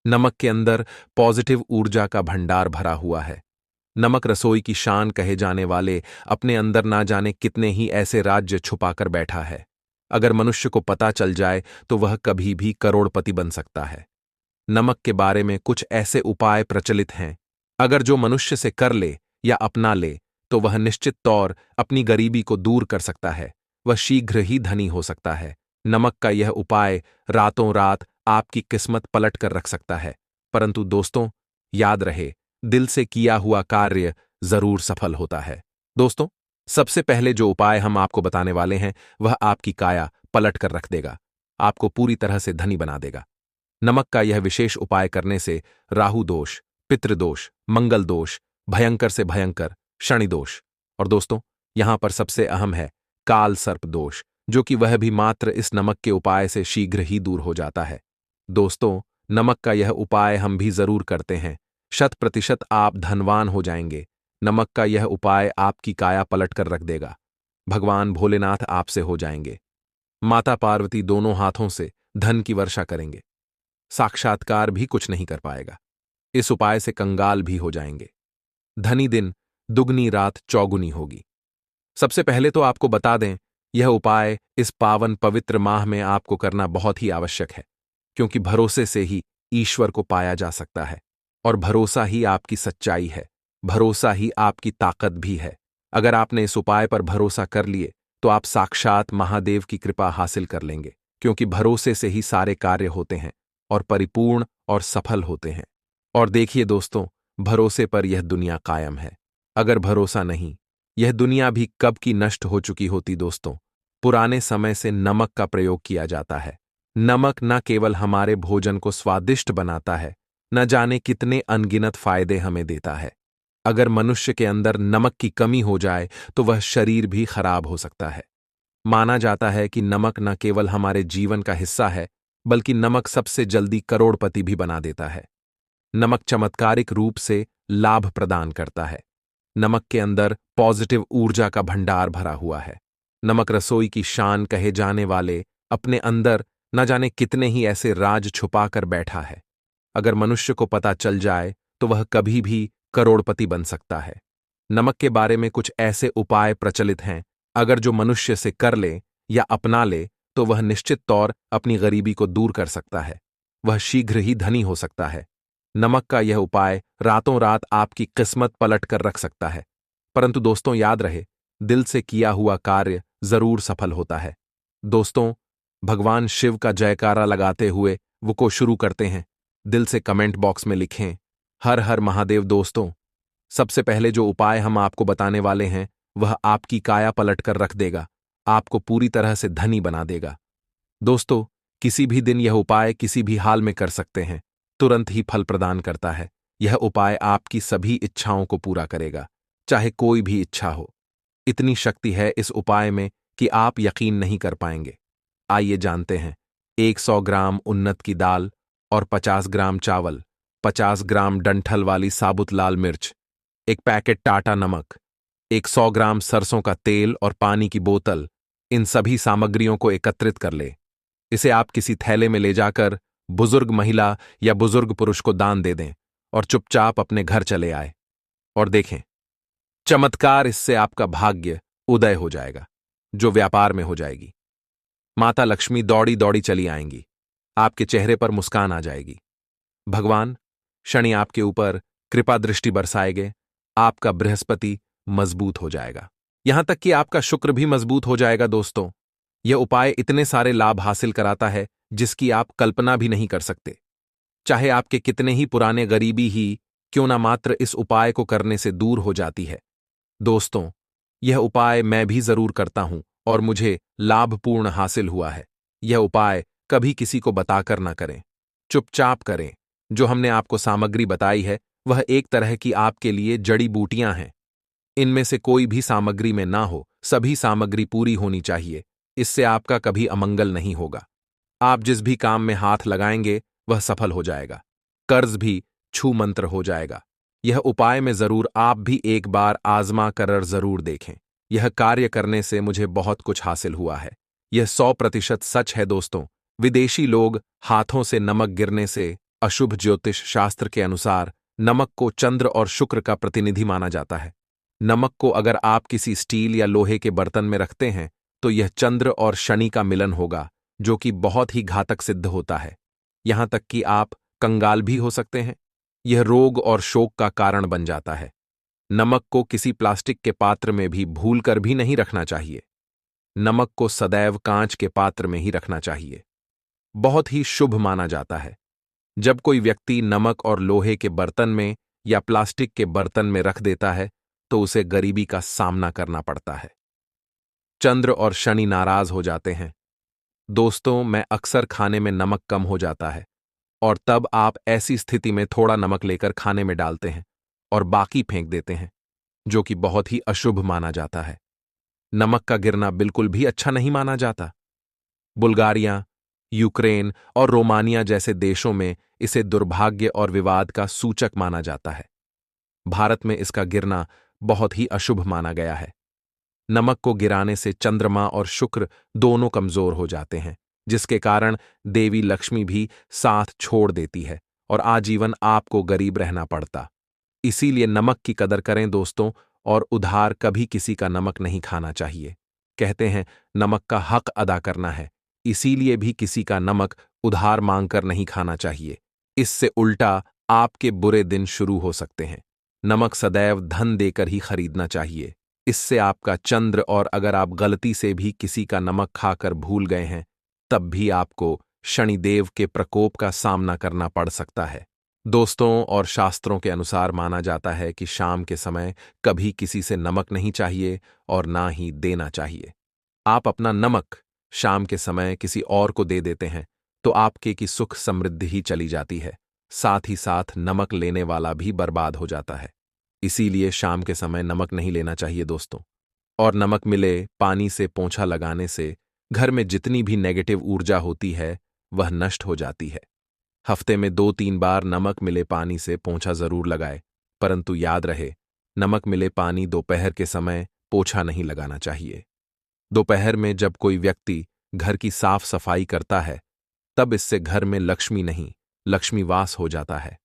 नमक के अंदर पॉजिटिव ऊर्जा का भंडार भरा हुआ है। नमक रसोई की शान कहे जाने वाले अपने अंदर ना जाने कितने ही ऐसे राज्य छुपाकर बैठा है। अगर मनुष्य को पता चल जाए तो वह कभी भी करोड़पति बन सकता है। नमक के बारे में कुछ ऐसे उपाय प्रचलित हैं, अगर जो मनुष्य से कर ले या अपना ले तो वह निश्चित तौर अपनी गरीबी को दूर कर सकता है, वह शीघ्र ही धनी हो सकता है। नमक का यह उपाय रातों रात आपकी किस्मत पलट कर रख सकता है। परंतु दोस्तों, याद रहे, दिल से किया हुआ कार्य जरूर सफल होता है। दोस्तों, सबसे पहले जो उपाय हम आपको बताने वाले हैं वह आपकी काया पलट कर रख देगा, आपको पूरी तरह से धनी बना देगा। नमक का यह विशेष उपाय करने से राहु दोष, पितृदोष, मंगल दोष, भयंकर से भयंकर शनि दोष, और दोस्तों यहां पर सबसे अहम है काल सर्प दोष, जो कि वह भी मात्र इस नमक के उपाय से शीघ्र ही दूर हो जाता है। दोस्तों, नमक का यह उपाय हम भी जरूर करते हैं, 100% आप धनवान हो जाएंगे। नमक का यह उपाय आपकी काया पलट कर रख देगा। भगवान भोलेनाथ आपसे हो जाएंगे। माता पार्वती दोनों हाथों से धन की वर्षा करेंगे। साक्षात्कार भी कुछ नहीं कर पाएगा। इस उपाय से कंगाल भी हो जाएंगे। धनी दिन दुगनी रात चौगुनी होगी। सबसे पहले तो आपको बता दें, यह उपाय इस पावन पवित्र माह में आपको करना बहुत ही आवश्यक है, क्योंकि भरोसे से ही ईश्वर को पाया जा सकता है और भरोसा ही आपकी सच्चाई है, भरोसा ही आपकी ताकत भी है। अगर आपने इस उपाय पर भरोसा कर लिए तो आप साक्षात महादेव की कृपा हासिल कर लेंगे, क्योंकि भरोसे से ही सारे कार्य होते हैं और परिपूर्ण और सफल होते हैं। और देखिए दोस्तों, भरोसे पर यह दुनिया कायम है। अगर भरोसा नहीं, यह दुनिया भी कब की नष्ट हो चुकी होती। दोस्तों, पुराने समय से नमक का प्रयोग किया जाता है। नमक न केवल हमारे भोजन को स्वादिष्ट बनाता है, न जाने कितने अनगिनत फायदे हमें देता है। अगर मनुष्य के अंदर नमक की कमी हो जाए तो वह शरीर भी खराब हो सकता है। माना जाता है कि नमक न केवल हमारे जीवन का हिस्सा है, बल्कि नमक सबसे जल्दी करोड़पति भी बना देता है। नमक चमत्कारिक रूप से लाभ प्रदान करता है। नमक के अंदर पॉजिटिव ऊर्जा का भंडार भरा हुआ है। नमक रसोई की शान कहे जाने वाले अपने अंदर न जाने कितने ही ऐसे राज छुपा कर बैठा है। अगर मनुष्य को पता चल जाए तो वह कभी भी करोड़पति बन सकता है। नमक के बारे में कुछ ऐसे उपाय प्रचलित हैं, अगर जो मनुष्य से कर ले या अपना ले तो वह निश्चित तौर अपनी गरीबी को दूर कर सकता है, वह शीघ्र ही धनी हो सकता है। नमक का यह उपाय रातों रात आपकी किस्मत पलट कर रख सकता है। परंतु दोस्तों, याद रहे, दिल से किया हुआ कार्य जरूर सफल होता है। दोस्तों, भगवान शिव का जयकारा लगाते हुए वो को शुरू करते हैं। दिल से कमेंट बॉक्स में लिखें, हर हर महादेव। दोस्तों, सबसे पहले जो उपाय हम आपको बताने वाले हैं वह आपकी काया पलट कर रख देगा, आपको पूरी तरह से धनी बना देगा। दोस्तों, किसी भी दिन यह उपाय किसी भी हाल में कर सकते हैं, तुरंत ही फल प्रदान करता है। यह उपाय आपकी सभी इच्छाओं को पूरा करेगा, चाहे कोई भी इच्छा हो। इतनी शक्ति है इस उपाय में कि आप यकीन नहीं कर पाएंगे। आइए जानते हैं। 100 ग्राम उन्नत की दाल और 50 ग्राम चावल, 50 ग्राम डंठल वाली साबुत लाल मिर्च, एक पैकेट टाटा नमक, 100 ग्राम सरसों का तेल और पानी की बोतल, इन सभी सामग्रियों को एकत्रित कर ले। इसे आप किसी थैले में ले जाकर बुजुर्ग महिला या बुजुर्ग पुरुष को दान दे दें और चुपचाप अपने घर चले आए। और देखें, चमत्कार, इससे आपका भाग्य उदय हो जाएगा, जो व्यापार में हो जाएगी। माता लक्ष्मी दौड़ी दौड़ी चली आएंगी, आपके चेहरे पर मुस्कान आ जाएगी। भगवान शनि आपके ऊपर कृपा दृष्टि बरसाएंगे, आपका बृहस्पति मजबूत हो जाएगा, यहां तक कि आपका शुक्र भी मजबूत हो जाएगा। दोस्तों, यह उपाय इतने सारे लाभ हासिल कराता है जिसकी आप कल्पना भी नहीं कर सकते। चाहे आपके कितने ही पुराने गरीबी ही क्यों ना, मात्र इस उपाय को करने से दूर हो जाती है। दोस्तों, यह उपाय मैं भी जरूर करता हूं और मुझे लाभपूर्ण हासिल हुआ है। यह उपाय कभी किसी को बताकर ना करें, चुपचाप करें। जो हमने आपको सामग्री बताई है वह एक तरह की आपके लिए जड़ी बूटियां हैं। इनमें से कोई भी सामग्री में ना हो, सभी सामग्री पूरी होनी चाहिए। इससे आपका कभी अमंगल नहीं होगा। आप जिस भी काम में हाथ लगाएंगे वह सफल हो जाएगा, कर्ज भी छू मंत्र हो जाएगा। यह उपाय में जरूर आप भी एक बार आजमा कर जरूर देखें। यह कार्य करने से मुझे बहुत कुछ हासिल हुआ है। यह 100% सच है। दोस्तों, विदेशी लोग हाथों से नमक गिरने से अशुभ ज्योतिष शास्त्र के अनुसार नमक को चंद्र और शुक्र का प्रतिनिधि माना जाता है। नमक को अगर आप किसी स्टील या लोहे के बर्तन में रखते हैं तो यह चंद्र और शनि का मिलन होगा, जो कि बहुत ही घातक सिद्ध होता है। यहां तक कि आप कंगाल भी हो सकते हैं। यह रोग और शोक का कारण बन जाता है। नमक को किसी प्लास्टिक के पात्र में भी भूलकर भी नहीं रखना चाहिए। नमक को सदैव कांच के पात्र में ही रखना चाहिए। बहुत ही शुभ माना जाता है। जब कोई व्यक्ति नमक और लोहे के बर्तन में या प्लास्टिक के बर्तन में रख देता है तो उसे गरीबी का सामना करना पड़ता है। चंद्र और शनि नाराज हो जाते हैं। दोस्तों, मैं अक्सर खाने में नमक कम हो जाता है और तब आप ऐसी स्थिति में थोड़ा नमक लेकर खाने में डालते हैं और बाकी फेंक देते हैं, जो कि बहुत ही अशुभ माना जाता है। नमक का गिरना बिल्कुल भी अच्छा नहीं माना जाता। बुल्गारिया, यूक्रेन और रोमानिया जैसे देशों में इसे दुर्भाग्य और विवाद का सूचक माना जाता है। भारत में इसका गिरना बहुत ही अशुभ माना गया है। नमक को गिराने से चंद्रमा और शुक्र दोनों कमजोर हो जाते हैं, जिसके कारण देवी लक्ष्मी भी साथ छोड़ देती है और आजीवन आपको गरीब रहना पड़ता। इसीलिए नमक की कदर करें दोस्तों, और उधार कभी किसी का नमक नहीं खाना चाहिए। कहते हैं नमक का हक अदा करना है, इसीलिए भी किसी का नमक उधार मांगकर नहीं खाना चाहिए। इससे उल्टा आपके बुरे दिन शुरू हो सकते हैं। नमक सदैव धन देकर ही खरीदना चाहिए। इससे आपका चंद्र, और अगर आप गलती से भी किसी का नमक खाकर भूल गए हैं तब भी आपको शनिदेव के प्रकोप का सामना करना पड़ सकता है। दोस्तों, और शास्त्रों के अनुसार माना जाता है कि शाम के समय कभी किसी से नमक नहीं चाहिए और ना ही देना चाहिए। आप अपना नमक शाम के समय किसी और को दे देते हैं तो आपके की सुख समृद्धि ही चली जाती है, साथ ही साथ नमक लेने वाला भी बर्बाद हो जाता है। इसीलिए शाम के समय नमक नहीं लेना चाहिए दोस्तों। और नमक मिले पानी से पोंछा लगाने से घर में जितनी भी नेगेटिव ऊर्जा होती है वह नष्ट हो जाती है। हफ्ते में 2-3 बार नमक मिले पानी से पोंछा जरूर लगाए, परंतु याद रहे, नमक मिले पानी दोपहर के समय पोछा नहीं लगाना चाहिए। दोपहर में जब कोई व्यक्ति घर की साफ सफाई करता है तब इससे घर में लक्ष्मी नहीं, लक्ष्मी वास हो जाता है।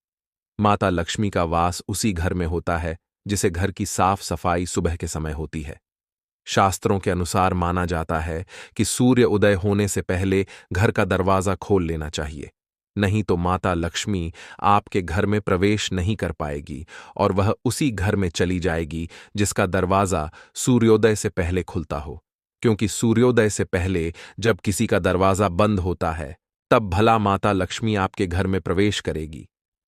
माता लक्ष्मी का वास उसी घर में होता है जिसे घर की साफ सफाई सुबह के समय होती है। शास्त्रों के अनुसार माना जाता है कि सूर्य उदय होने से पहले घर का दरवाजा खोल लेना चाहिए, नहीं तो माता लक्ष्मी आपके घर में प्रवेश नहीं कर पाएगी और वह उसी घर में चली जाएगी जिसका दरवाजा सूर्योदय से पहले खुलता हो। क्योंकि सूर्योदय से पहले जब किसी का दरवाजा बंद होता है तब भला माता लक्ष्मी आपके घर में प्रवेश करेगी।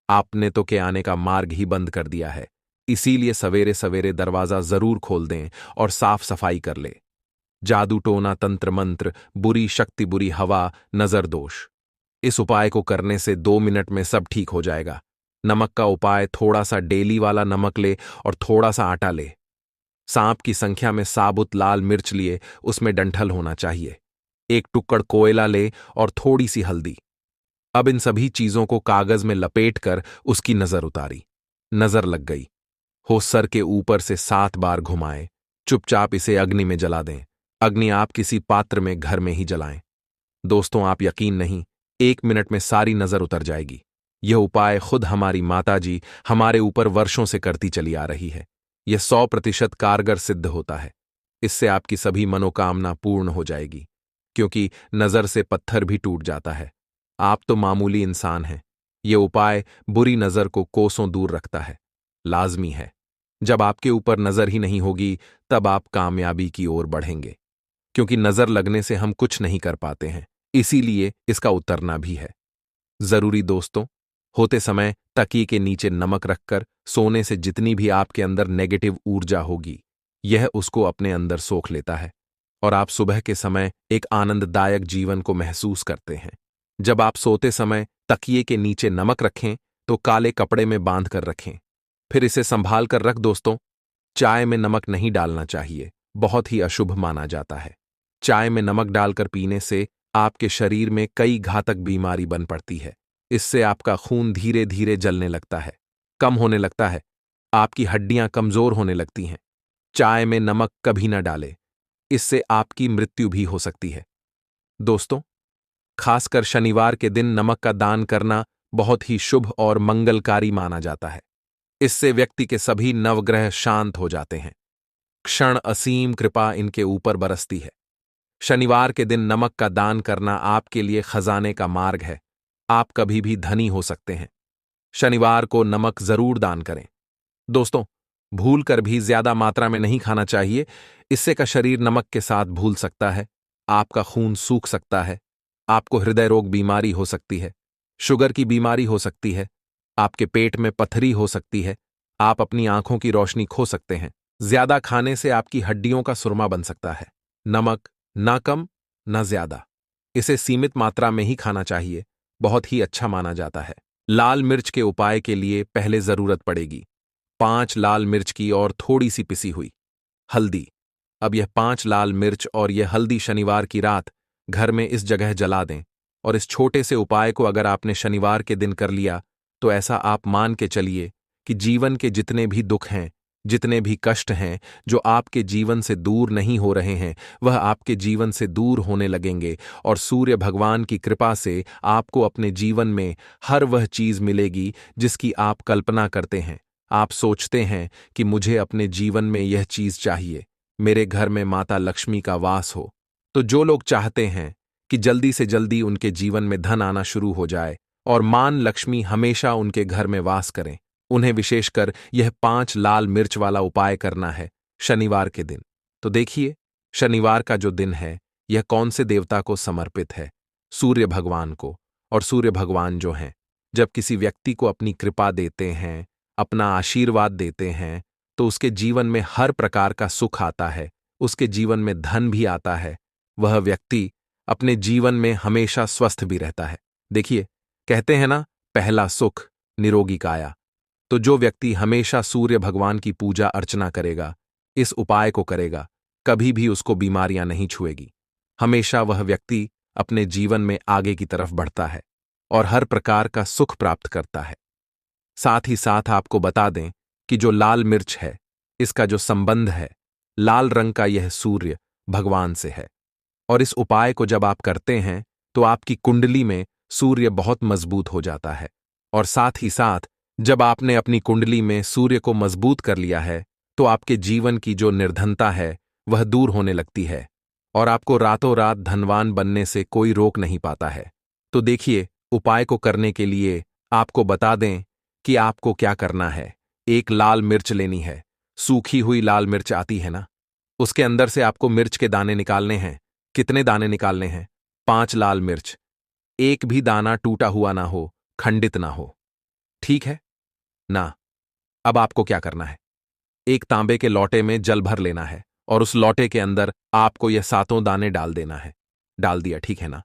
आपने तो के आने का मार्ग ही बंद कर दिया है। इसीलिए सवेरे सवेरे दरवाजा जरूर खोल दें और साफ सफाई कर ले। जादू टोना, तंत्र मंत्र, बुरी शक्ति, बुरी हवा, नजर दोष, इस उपाय को करने से 2 मिनट में सब ठीक हो जाएगा। नमक का उपाय, थोड़ा सा डेली वाला नमक ले और थोड़ा सा आटा ले। सांप की संख्या में साबुत लाल मिर्च लिए, उसमें डंठल होना चाहिए। 1 टुकड़ कोयला ले और थोड़ी सी हल्दी। अब इन सभी चीजों को कागज में लपेटकर उसकी नजर उतारी। नजर लग गई हो, सर के ऊपर से 7 बार घुमाए। चुपचाप इसे अग्नि में जला दें। अग्नि आप किसी पात्र में घर में ही जलाएं। दोस्तों, आप यकीन नहीं, 1 मिनट में सारी नजर उतर जाएगी। यह उपाय खुद हमारी माताजी हमारे ऊपर वर्षों से करती चली आ रही है। यह 100% कारगर सिद्ध होता है। इससे आपकी सभी मनोकामना पूर्ण हो जाएगी, क्योंकि नजर से पत्थर भी टूट जाता है। आप तो मामूली इंसान हैं। यह उपाय बुरी नजर को कोसों दूर रखता है। लाजमी है। जब आपके ऊपर नजर ही नहीं होगी, तब आप कामयाबी की ओर बढ़ेंगे, क्योंकि नजर लगने से हम कुछ नहीं कर पाते हैं। इसीलिए इसका उतरना भी है जरूरी। दोस्तों, होते समय तकिए के नीचे नमक रखकर सोने से जितनी भी आपके अंदर नेगेटिव ऊर्जा होगी, यह उसको अपने अंदर सोख लेता है और आप सुबह के समय एक आनंददायक जीवन को महसूस करते हैं। जब आप सोते समय तकिए के नीचे नमक रखें तो काले कपड़े में बांध कर रखें, फिर इसे संभाल कर रख। दोस्तों, चाय में नमक नहीं डालना चाहिए, बहुत ही अशुभ माना जाता है। चाय में नमक डालकर पीने से आपके शरीर में कई घातक बीमारी बन पड़ती है। इससे आपका खून धीरे धीरे जलने लगता है, कम होने लगता है, आपकी हड्डियां कमजोर होने लगती हैं। चाय में नमक कभी न डालें, इससे आपकी मृत्यु भी हो सकती है। दोस्तों, खासकर शनिवार के दिन नमक का दान करना बहुत ही शुभ और मंगलकारी माना जाता है। इससे व्यक्ति के सभी नवग्रह शांत हो जाते हैं। क्षण असीम कृपा इनके ऊपर बरसती है। शनिवार के दिन नमक का दान करना आपके लिए खजाने का मार्ग है। आप कभी भी धनी हो सकते हैं। शनिवार को नमक जरूर दान करें। दोस्तों, भूल कर भी ज्यादा मात्रा में नहीं खाना चाहिए। इससे का शरीर नमक के साथ भूल सकता है, आपका खून सूख सकता है, आपको हृदय रोग बीमारी हो सकती है, शुगर की बीमारी हो सकती है, आपके पेट में पथरी हो सकती है, आप अपनी आंखों की रोशनी खो सकते हैं। ज्यादा खाने से आपकी हड्डियों का सुरमा बन सकता है। नमक ना कम ना ज्यादा, इसे सीमित मात्रा में ही खाना चाहिए, बहुत ही अच्छा माना जाता है। लाल मिर्च के उपाय के लिए पहले जरूरत पड़ेगी 5 लाल मिर्च की और थोड़ी सी पिसी हुई हल्दी। अब यह 5 लाल मिर्च और यह हल्दी शनिवार की रात घर में इस जगह जला दें। और इस छोटे से उपाय को अगर आपने शनिवार के दिन कर लिया तो ऐसा आप मान के चलिए कि जीवन के जितने भी दुख हैं, जितने भी कष्ट हैं जो आपके जीवन से दूर नहीं हो रहे हैं, वह आपके जीवन से दूर होने लगेंगे और सूर्य भगवान की कृपा से आपको अपने जीवन में हर वह चीज मिलेगी जिसकी आप कल्पना करते हैं। आप सोचते हैं कि मुझे अपने जीवन में यह चीज चाहिए, मेरे घर में माता लक्ष्मी का वास हो। तो जो लोग चाहते हैं कि जल्दी से जल्दी उनके जीवन में धन आना शुरू हो जाए और मान लक्ष्मी हमेशा उनके घर में वास करें, उन्हें विशेषकर यह 5 लाल मिर्च वाला उपाय करना है शनिवार के दिन। तो देखिए, शनिवार का जो दिन है यह कौन से देवता को समर्पित है? सूर्य भगवान को। और सूर्य भगवान जो हैं, जब किसी व्यक्ति को अपनी कृपा देते हैं, अपना आशीर्वाद देते हैं, तो उसके जीवन में हर प्रकार का सुख आता है, उसके जीवन में धन भी आता है। वह व्यक्ति अपने जीवन में हमेशा स्वस्थ भी रहता है। देखिए, कहते हैं ना, पहला सुख निरोगी काया। तो जो व्यक्ति हमेशा सूर्य भगवान की पूजा अर्चना करेगा, इस उपाय को करेगा, कभी भी उसको बीमारियां नहीं छुएगी। हमेशा वह व्यक्ति अपने जीवन में आगे की तरफ बढ़ता है और हर प्रकार का सुख प्राप्त करता है। साथ ही साथ आपको बता दें कि जो लाल मिर्च है, इसका जो संबंध है, लाल रंग का यह सूर्य भगवान से है। और इस उपाय को जब आप करते हैं तो आपकी कुंडली में सूर्य बहुत मजबूत हो जाता है। और साथ ही साथ जब आपने अपनी कुंडली में सूर्य को मजबूत कर लिया है तो आपके जीवन की जो निर्धनता है वह दूर होने लगती है और आपको रातों रात धनवान बनने से कोई रोक नहीं पाता है। तो देखिए, उपाय को करने के लिए आपको बता दें कि आपको क्या करना है। एक लाल मिर्च लेनी है, सूखी हुई लाल मिर्च आती है ना, उसके अंदर से आपको मिर्च के दाने निकालने हैं। कितने दाने निकालने हैं? 5 लाल मिर्च। एक भी दाना टूटा हुआ ना हो, खंडित ना हो, ठीक है ना? अब आपको क्या करना है? एक तांबे के लोटे में जल भर लेना है और उस लोटे के अंदर आपको यह 7 दाने डाल देना है। डाल दिया, ठीक है ना?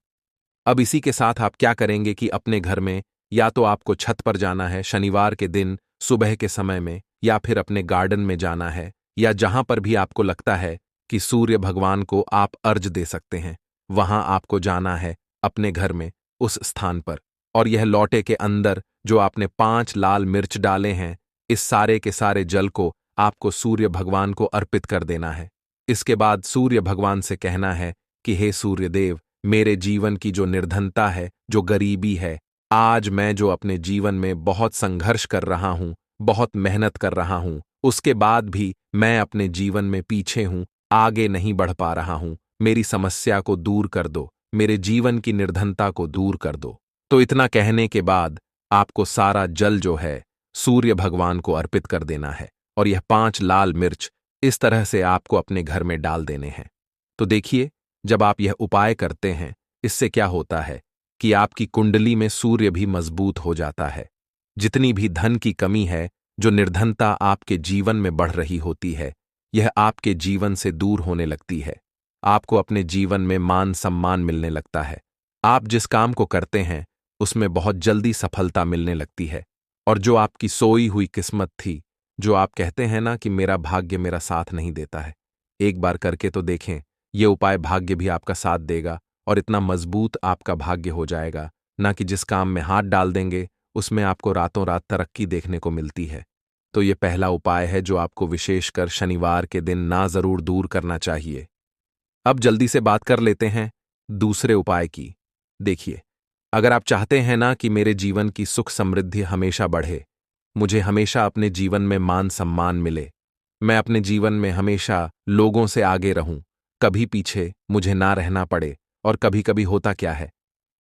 अब इसी के साथ आप क्या करेंगे कि अपने घर में या तो आपको छत पर जाना है शनिवार के दिन सुबह के समय में, या फिर अपने गार्डन में जाना है, या जहां पर भी आपको लगता है कि सूर्य भगवान को आप अर्घ दे सकते हैं, वहां आपको जाना है अपने घर में उस स्थान पर। और यह लोटे के अंदर जो आपने 5 लाल मिर्च डाले हैं, इस सारे के सारे जल को आपको सूर्य भगवान को अर्पित कर देना है। इसके बाद सूर्य भगवान से कहना है कि हे सूर्य देव, मेरे जीवन की जो निर्धनता है, जो गरीबी है, आज मैं जो अपने जीवन में बहुत संघर्ष कर रहा हूं, बहुत मेहनत कर रहा हूं, उसके बाद भी मैं अपने जीवन में पीछे हूं, आगे नहीं बढ़ पा रहा हूं। मेरी समस्या को दूर कर दो, मेरे जीवन की निर्धनता को दूर कर दो। तो इतना कहने के बाद आपको सारा जल जो है सूर्य भगवान को अर्पित कर देना है और यह 5 लाल मिर्च इस तरह से आपको अपने घर में डाल देने हैं। तो देखिए, जब आप यह उपाय करते हैं, इससे क्या होता है कि आपकी कुंडली में सूर्य भी मजबूत हो जाता है। जितनी भी धन की कमी है, जो निर्धनता आपके जीवन में बढ़ रही होती है, यह आपके जीवन से दूर होने लगती है। आपको अपने जीवन में मान सम्मान मिलने लगता है। आप जिस काम को करते हैं उसमें बहुत जल्दी सफलता मिलने लगती है। और जो आपकी सोई हुई किस्मत थी, जो आप कहते हैं ना कि मेरा भाग्य मेरा साथ नहीं देता है, एक बार करके तो देखें, ये उपाय भाग्य भी आपका साथ देगा और इतना मजबूत आपका भाग्य हो जाएगा ना कि जिस काम में हाथ डाल देंगे उसमें आपको रातों रात तरक्की देखने को मिलती है। तो ये पहला उपाय है जो आपको विशेषकर शनिवार के दिन ना जरूर दूर करना चाहिए। अब जल्दी से बात कर लेते हैं दूसरे उपाय की। देखिए, अगर आप चाहते हैं ना कि मेरे जीवन की सुख समृद्धि हमेशा बढ़े, मुझे हमेशा अपने जीवन में मान सम्मान मिले, मैं अपने जीवन में हमेशा लोगों से आगे रहूं, कभी पीछे मुझे ना रहना पड़े। और कभी कभी होता क्या है,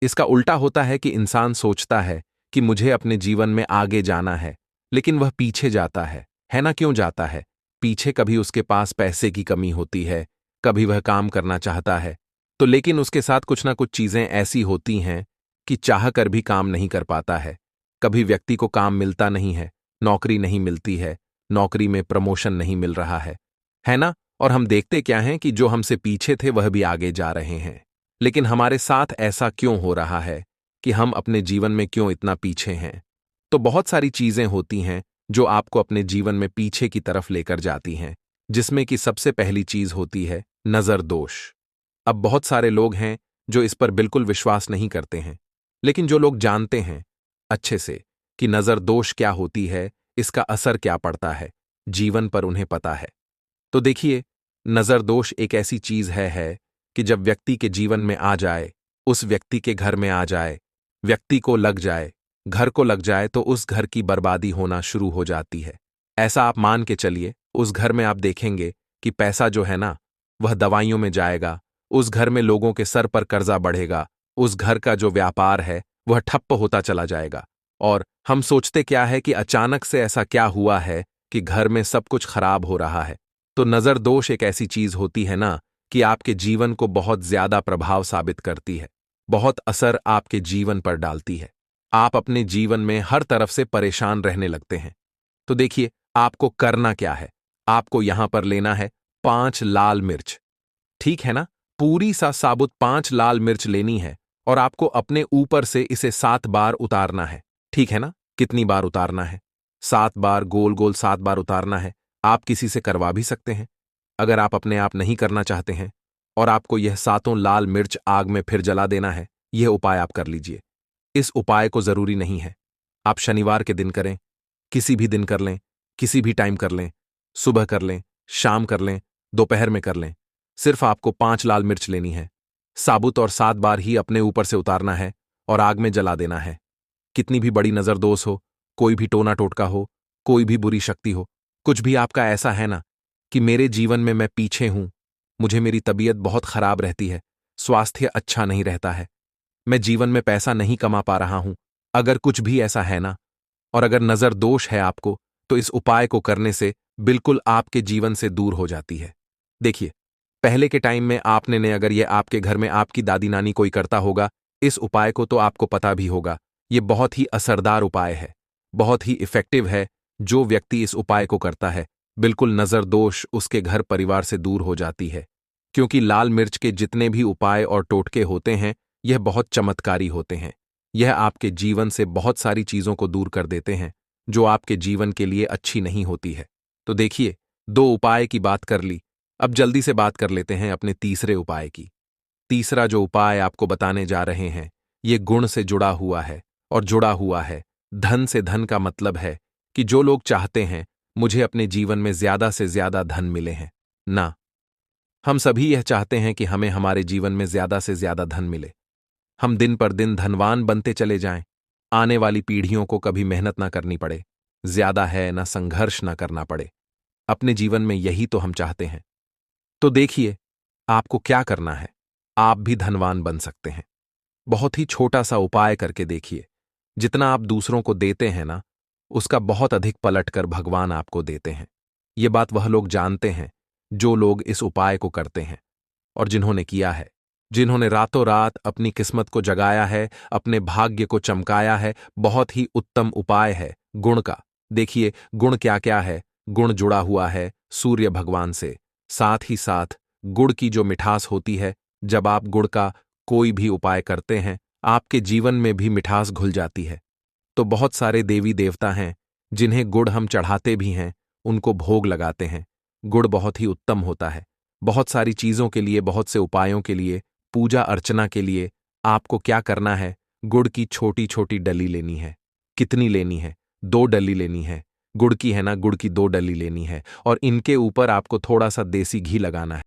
इसका उल्टा होता है कि इंसान सोचता है कि मुझे अपने जीवन में आगे जाना है, लेकिन वह पीछे जाता है ना? क्यों जाता है पीछे? कभी उसके पास पैसे की कमी होती है, कभी वह काम करना चाहता है तो, लेकिन उसके साथ कुछ ना कुछ चीजें ऐसी होती हैं कि चाह कर भी काम नहीं कर पाता है। कभी व्यक्ति को काम मिलता नहीं है, नौकरी नहीं मिलती है, नौकरी में प्रमोशन नहीं मिल रहा है ना? और हम देखते क्या हैं कि जो हमसे पीछे थे वह भी आगे जा रहे हैं। लेकिन हमारे साथ ऐसा क्यों हो रहा है कि हम अपने जीवन में क्यों इतना पीछे हैं? तो बहुत सारी चीजें होती हैं जो आपको अपने जीवन में पीछे की तरफ लेकर जाती हैं, जिसमें कि सबसे पहली चीज होती है नजर दोष। अब बहुत सारे लोग हैं जो इस पर बिल्कुल विश्वास नहीं करते हैं, लेकिन जो लोग जानते हैं अच्छे से कि नजर दोष क्या होती है, इसका असर क्या पड़ता है जीवन पर, उन्हें पता है। तो देखिए, नजर दोष एक ऐसी चीज है कि जब व्यक्ति के जीवन में आ जाए, उस व्यक्ति के घर में आ जाए, व्यक्ति को लग जाए, घर को लग जाए, तो उस घर की बर्बादी होना शुरू हो जाती है। ऐसा आप मान के चलिए, उस घर में आप देखेंगे कि पैसा जो है ना, वह दवाइयों में जाएगा, उस घर में लोगों के सर पर कर्जा बढ़ेगा, उस घर का जो व्यापार है वह ठप्प होता चला जाएगा। और हम सोचते क्या है कि अचानक से ऐसा क्या हुआ है कि घर में सब कुछ खराब हो रहा है। तो नजर दोष एक ऐसी चीज होती है ना कि आपके जीवन को बहुत ज्यादा प्रभाव साबित करती है, बहुत असर आपके जीवन पर डालती है। आप अपने जीवन में हर तरफ से परेशान रहने लगते हैं। तो देखिए, आपको करना क्या है, आपको यहां पर लेना है 5 लाल मिर्च, ठीक है ना? पूरी सा साबुत 5 लाल मिर्च लेनी है और आपको अपने ऊपर से इसे 7 बार उतारना है, ठीक है ना? कितनी बार उतारना है? 7 बार, गोल गोल 7 बार उतारना है। आप किसी से करवा भी सकते हैं अगर आप अपने आप नहीं करना चाहते हैं। और आपको यह 7 लाल मिर्च आग में फिर जला देना है। यह उपाय आप कर लीजिए। इस उपाय को जरूरी नहीं है आप शनिवार के दिन करें, किसी भी दिन कर लें, किसी भी टाइम कर लें, सुबह कर लें, शाम कर लें, दोपहर में कर लें। सिर्फ आपको 5 लाल मिर्च लेनी है, साबुत, और 7 बार ही अपने ऊपर से उतारना है और आग में जला देना है। कितनी भी बड़ी नजरदोष हो, कोई भी टोना टोटका हो, कोई भी बुरी शक्ति हो, कुछ भी आपका ऐसा है ना कि मेरे जीवन में मैं पीछे हूं, मुझे मेरी तबीयत बहुत खराब रहती है, स्वास्थ्य अच्छा नहीं रहता है, मैं जीवन में पैसा नहीं कमा पा रहा हूं, अगर कुछ भी ऐसा है ना, और अगर नजर दोष है आपको, तो इस उपाय को करने से बिल्कुल आपके जीवन से दूर हो जाती है। देखिए, पहले के टाइम में आपने ने अगर ये आपके घर में आपकी दादी नानी कोई करता होगा इस उपाय को, तो आपको पता भी होगा ये बहुत ही असरदार उपाय है, बहुत ही इफेक्टिव है। जो व्यक्ति इस उपाय को करता है, बिल्कुल नजर दोष उसके घर परिवार से दूर हो जाती है। क्योंकि लाल मिर्च के जितने भी उपाय और टोटके होते हैं, यह बहुत चमत्कारी होते हैं। यह आपके जीवन से बहुत सारी चीजों को दूर कर देते हैं जो आपके जीवन के लिए अच्छी नहीं होती है। तो देखिए, 2 उपाय की बात कर ली, अब जल्दी से बात कर लेते हैं अपने तीसरे उपाय की। तीसरा जो उपाय आपको बताने जा रहे हैं, ये गुण से जुड़ा हुआ है, और जुड़ा हुआ है धन से। धन का मतलब है कि जो लोग चाहते हैं मुझे अपने जीवन में ज्यादा से ज्यादा धन मिले हैं ना, हम सभी यह चाहते हैं कि हमें हमारे जीवन में ज्यादा से ज्यादा धन मिले। हम दिन पर दिन धनवान बनते चले जाएं। आने वाली पीढ़ियों को कभी मेहनत ना करनी पड़े, ज्यादा है ना संघर्ष ना करना पड़े। अपने जीवन में यही तो हम चाहते हैं। तो देखिए, आपको क्या करना है। आप भी धनवान बन सकते हैं। बहुत ही छोटा सा उपाय करके देखिए। जितना आप दूसरों को देते हैं ना, उसका बहुत अधिक पलटकर भगवान आपको देते हैं। ये बात वह लोग जानते हैं जो लोग इस उपाय को करते हैं और जिन्होंने किया है, जिन्होंने रातों रात अपनी किस्मत को जगाया है, अपने भाग्य को चमकाया है। बहुत ही उत्तम उपाय है गुण का। देखिए, गुण क्या क्या है। गुण जुड़ा हुआ है सूर्य भगवान से। साथ ही साथ गुड़ की जो मिठास होती है, जब आप गुड़ का कोई भी उपाय करते हैं, आपके जीवन में भी मिठास घुल जाती है। तो बहुत सारे देवी देवता हैं जिन्हें गुड़ हम चढ़ाते भी हैं, उनको भोग लगाते हैं। गुड़ बहुत ही उत्तम होता है। बहुत सारी चीजों के लिए, बहुत से उपायों के लिए, पूजा अर्चना के लिए आपको क्या करना है, गुड़ की छोटी छोटी डली लेनी है। कितनी लेनी है? 2 डली लेनी है। गुड़ की है ना, गुड़ की 2 डली लेनी है और इनके ऊपर आपको थोड़ा सा देसी घी लगाना है।